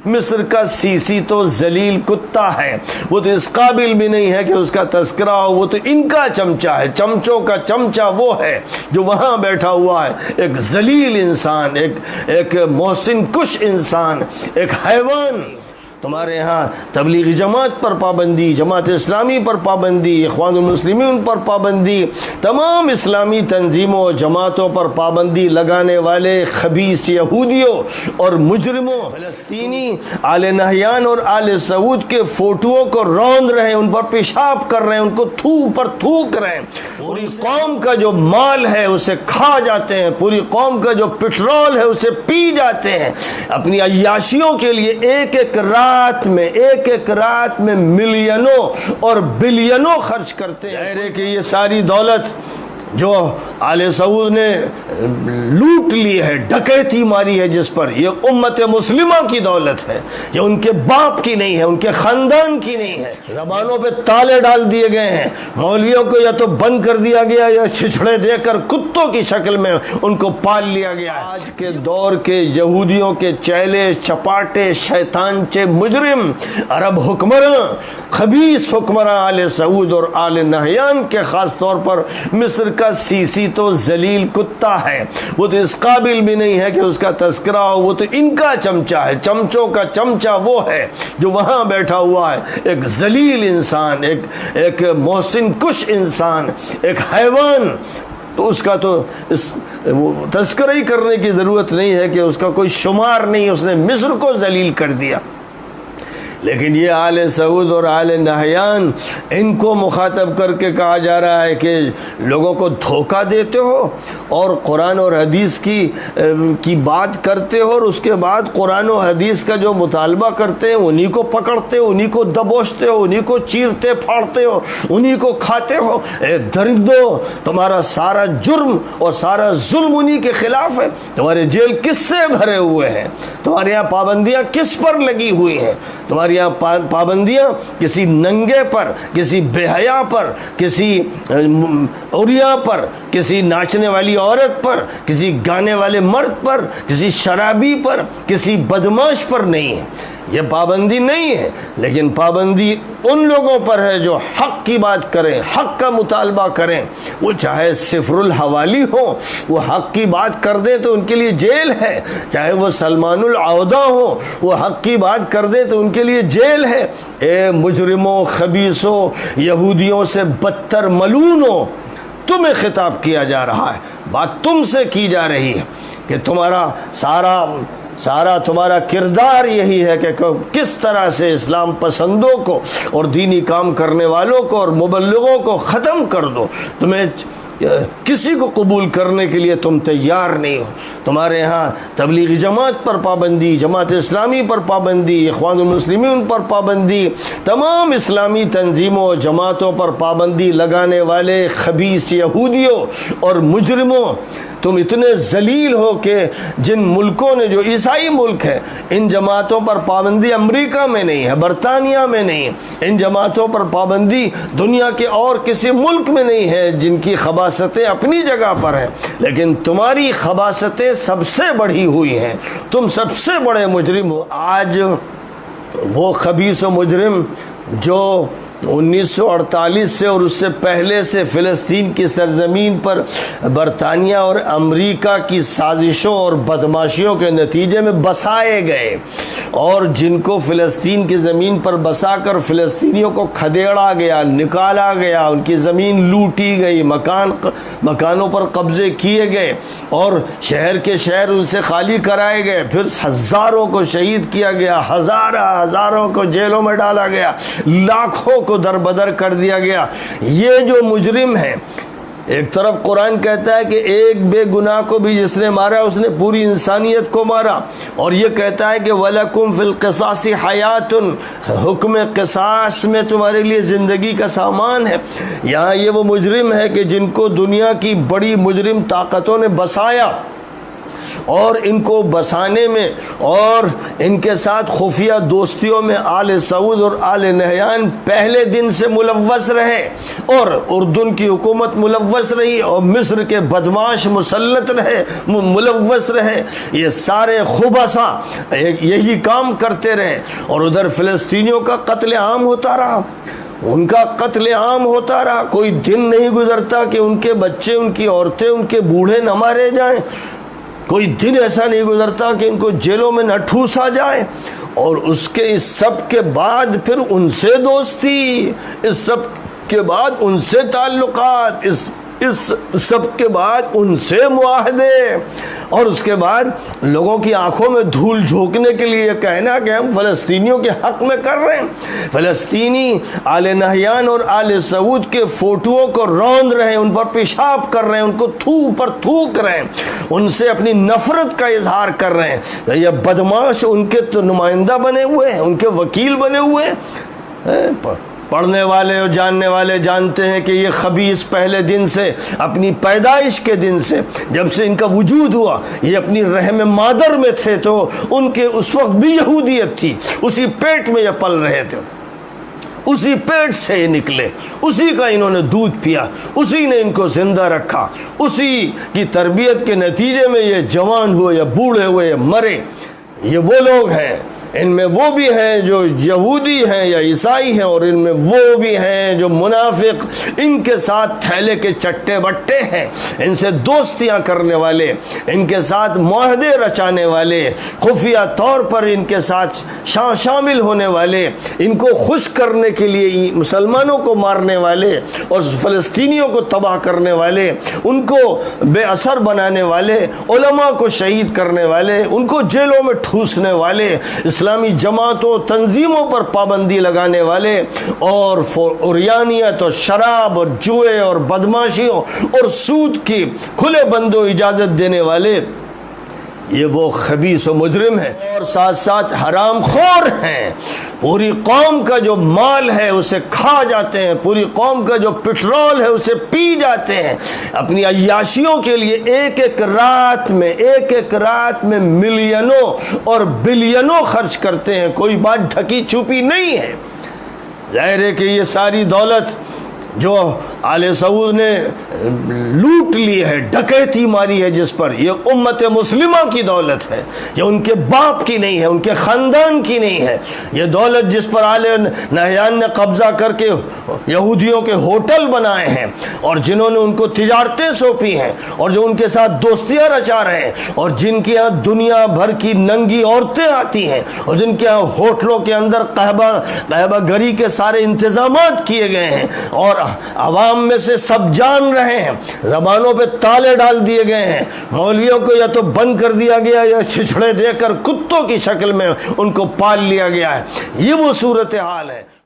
مصر کا سیسی تو ذلیل کتا ہے، وہ تو اس قابل بھی نہیں ہے کہ اس کا تذکرہ ہو، وہ تو ان کا چمچہ ہے، چمچوں کا چمچہ وہ ہے جو وہاں بیٹھا ہوا ہے، ایک ذلیل انسان، ایک محسن کش انسان، ایک حیوان۔ تمہارے ہاں تبلیغی جماعت پر پابندی، جماعت اسلامی پر پابندی، اخوان المسلمین پر پابندی، تمام اسلامی تنظیموں اور جماعتوں پر پابندی لگانے والے خبیث یہودیوں اور مجرموں فلسطینی آل نہیان اور آل سعود کے فوٹوؤں کو روند رہے ہیں، ان پر پیشاب کر رہے ہیں، ان کو تھوک پر تھوک رہے ہیں، پوری قوم کا جو مال ہے اسے کھا جاتے ہیں، پوری قوم کا جو پٹرول ہے اسے پی جاتے ہیں، اپنی عیاشیوں کے لیے ایک ایک رات میں ملینوں اور بلینوں خرچ کرتے ہیں کہ یہ ساری دولت جو آل سعود نے لوٹ لی ہے، ڈکیتی ماری ہے جس پر، یہ امت مسلمہ کی دولت ہے، یہ ان کے باپ کی نہیں ہے، ان کے خاندان کی نہیں ہے۔ زبانوں پہ تالے ڈال دیے گئے ہیں، مولویوں کو یا تو بند کر دیا گیا یا چھچڑے دے کر کتوں کی شکل میں ان کو پال لیا گیا ہے۔ آج کے دور کے یہودیوں کے چیلے چپاٹے شیطانچے مجرم عرب حکمراں، خبیث حکمراں آل سعود اور آل نہیان کے خاص طور پر مصر کا سیسی تو ذلیل کتا ہے، وہ تو اس قابل بھی نہیں ہے کہ اس کا تذکرہ ہو، وہ تو ان کا چمچہ ہے، چمچوں کا چمچہ وہ ہے جو وہاں بیٹھا ہوا ہے، ایک ذلیل انسان، ایک محسن کش انسان، ایک حیوان۔ تو اس کا تو تذکرہ ہی کرنے کی ضرورت نہیں ہے کہ اس کا کوئی شمار نہیں، اس نے مصر کو ذلیل کر دیا۔ لیکن یہ آل سعود اور آل نہیان، ان کو مخاطب کر کے کہا جا رہا ہے کہ لوگوں کو دھوکہ دیتے ہو اور قرآن اور حدیث کی بات کرتے ہو، اور اس کے بعد قرآن و حدیث کا جو مطالبہ کرتے ہیں انہی کو پکڑتے ہو، انہی کو دبوچتے ہو، انہی کو چیرتے پھاڑتے ہو، انہی کو کھاتے ہو۔ اے درندو، تمہارا سارا جرم اور سارا ظلم انہی کے خلاف ہے۔ تمہارے جیل کس سے بھرے ہوئے ہیں؟ تمہارے یہاں پابندیاں کس پر لگی ہوئی ہیں؟ تمہارے یہاں پابندیاں کسی ننگے پر، کسی بے حیا پر، کسی عریاں پر، کسی ناچنے والی عورت پر، کسی گانے والے مرد پر، کسی شرابی پر، کسی بدماش پر نہیں ہے۔ یہ پابندی نہیں ہے، لیکن پابندی ان لوگوں پر ہے جو حق کی بات کریں، حق کا مطالبہ کریں، وہ چاہے صفر الحوالی ہو، وہ حق کی بات کر دیں تو ان کے لیے جیل ہے، چاہے وہ سلمان العودہ ہو، وہ حق کی بات کر دیں تو ان کے لیے جیل ہے۔ اے مجرموں، خبیثوں، یہودیوں سے بدتر ملونوں، تمہیں خطاب کیا جا رہا ہے، بات تم سے کی جا رہی ہے کہ تمہارا سارا تمہارا کردار یہی ہے کہ کس طرح سے اسلام پسندوں کو اور دینی کام کرنے والوں کو اور مبلغوں کو ختم کر دو۔ تمہیں کسی کو قبول کرنے کے لیے تم تیار نہیں ہو۔ تمہارے ہاں تبلیغی جماعت پر پابندی، جماعت اسلامی پر پابندی، اخوان المسلمین پر پابندی، تمام اسلامی تنظیموں اور جماعتوں پر پابندی لگانے والے خبیث یہودیوں اور مجرموں، تم اتنے ذلیل ہو کہ جن ملکوں نے، جو عیسائی ملک ہے، ان جماعتوں پر پابندی امریکہ میں نہیں ہے، برطانیہ میں نہیں ہے، ان جماعتوں پر پابندی دنیا کے اور کسی ملک میں نہیں ہے، جن کی خباثتیں اپنی جگہ پر ہیں، لیکن تمہاری خباثتیں سب سے بڑھی ہوئی ہیں، تم سب سے بڑے مجرم ہو۔ آج وہ خبیث و مجرم جو 1948 سے اور اس سے پہلے سے فلسطین کی سرزمین پر برطانیہ اور امریکہ کی سازشوں اور بدماشیوں کے نتیجے میں بسائے گئے، اور جن کو فلسطین کی زمین پر بسا کر فلسطینیوں کو کھدیڑا گیا، نکالا گیا، ان کی زمین لوٹی گئی، مکانوں پر قبضے کیے گئے، اور شہر کے شہر ان سے خالی کرائے گئے، پھر ہزاروں کو شہید کیا گیا، ہزاروں کو جیلوں میں ڈالا گیا، لاکھوں کو در بدر کر دیا گیا۔ یہ جو مجرم ہیں، ایک طرف قرآن کہتا ہے کہ ایک بے گناہ کو بھی جس نے مارا اس نے پوری انسانیت کو مارا، اور یہ کہتا ہے کہ وَلَكُمْ فِي الْقِصَاصِ حَيَاتٌ، حکم قصاص میں تمہارے لیے زندگی کا سامان ہے۔ یہاں یہ وہ مجرم ہے کہ جن کو دنیا کی بڑی مجرم طاقتوں نے بسایا، اور ان کو بسانے میں اور ان کے ساتھ خفیہ دوستیوں میں آل سعود اور آل نہیان پہلے دن سے ملوث رہے، اور اردن کی حکومت ملوث رہی، اور مصر کے بدماش مسلط رہے، ملوث رہے، یہ سارے خبثاء یہی کام کرتے رہے، اور ادھر فلسطینیوں کا قتل عام ہوتا رہا، ان کا قتل عام ہوتا رہا۔ کوئی دن نہیں گزرتا کہ ان کے بچے، ان کی عورتیں، ان کے بوڑھے نہ مارے جائیں، کوئی دن ایسا نہیں گزرتا کہ ان کو جیلوں میں نہ ٹھوسا جائے، اور اس سب کے بعد پھر ان سے دوستی، اس سب کے بعد ان سے تعلقات، اس سب کے بعد ان سے معاہدے، اور اس کے بعد لوگوں کی آنکھوں میں دھول جھونکنے کے لیے یہ کہنا کہ ہم فلسطینیوں کے حق میں کر رہے ہیں۔ فلسطینی آل نہیان اور آل سعود کے فوٹوؤں کو روند رہے ہیں، ان پر پیشاب کر رہے ہیں، ان کو تھوک رہے ہیں، ان سے اپنی نفرت کا اظہار کر رہے ہیں۔ یہ بدماش ان کے تو نمائندہ بنے ہوئے ہیں، ان کے وکیل بنے ہوئے ہیں۔ پڑھنے والے اور جاننے والے جانتے ہیں کہ یہ خبیث پہلے دن سے، اپنی پیدائش کے دن سے، جب سے ان کا وجود ہوا، یہ اپنی رحم مادر میں تھے تو ان کے اس وقت بھی یہودیت تھی، اسی پیٹ میں یہ پل رہے تھے، اسی پیٹ سے یہ نکلے، اسی کا انہوں نے دودھ پیا، اسی نے ان کو زندہ رکھا، اسی کی تربیت کے نتیجے میں یہ جوان ہوئے یا بوڑھے ہوئے یا مرے۔ یہ وہ لوگ ہیں، ان میں وہ بھی ہیں جو یہودی ہیں یا عیسائی ہیں، اور ان میں وہ بھی ہیں جو منافق، ان کے ساتھ تھیلے کے چٹے بٹے ہیں، ان سے دوستیاں کرنے والے، ان کے ساتھ معاہدے رچانے والے، خفیہ طور پر ان کے ساتھ شامل ہونے والے، ان کو خوش کرنے کے لیے مسلمانوں کو مارنے والے اور فلسطینیوں کو تباہ کرنے والے، ان کو بے اثر بنانے والے، علماء کو شہید کرنے والے، ان کو جیلوں میں ٹھوسنے والے، اسلامی جماعتوں تنظیموں پر پابندی لگانے والے، اور عریانیت اور شراب اور جوئے اور بدماشیوں اور سود کی کھلے بندوں اجازت دینے والے، یہ وہ خبیث و مجرم ہیں، اور ساتھ ساتھ حرام خور ہیں۔ پوری قوم کا جو مال ہے اسے کھا جاتے ہیں، پوری قوم کا جو پٹرول ہے اسے پی جاتے ہیں، اپنی عیاشیوں کے لیے ایک ایک رات میں ملینوں اور بلینوں خرچ کرتے ہیں، کوئی بات ڈھکی چھپی نہیں ہے۔ ظاہر ہے کہ یہ ساری دولت جو آل سعود نے لوٹ لی ہے، ڈکیتی ماری ہے جس پر، یہ امت مسلمہ کی دولت ہے، یہ ان کے باپ کی نہیں ہے، ان کے خاندان کی نہیں ہے۔ یہ دولت جس پر آل نہیان نے قبضہ کر کے یہودیوں کے ہوٹل بنائے ہیں، اور جنہوں نے ان کو تجارتیں سونپی ہیں، اور جو ان کے ساتھ دوستیاں رچا رہے ہیں، اور جن کے یہاں دنیا بھر کی ننگی عورتیں آتی ہیں، اور جن کے یہاں ہوٹلوں کے اندر قہبہ گری کے سارے انتظامات کیے گئے ہیں، اور عوام میں سے سب جان رہے ہیں، زبانوں پہ تالے ڈال دیے گئے ہیں، مولویوں کو یا تو بند کر دیا گیا یا چھچڑے دے کر کتوں کی شکل میں ان کو پال لیا گیا ہے۔ یہ وہ صورتحال ہے۔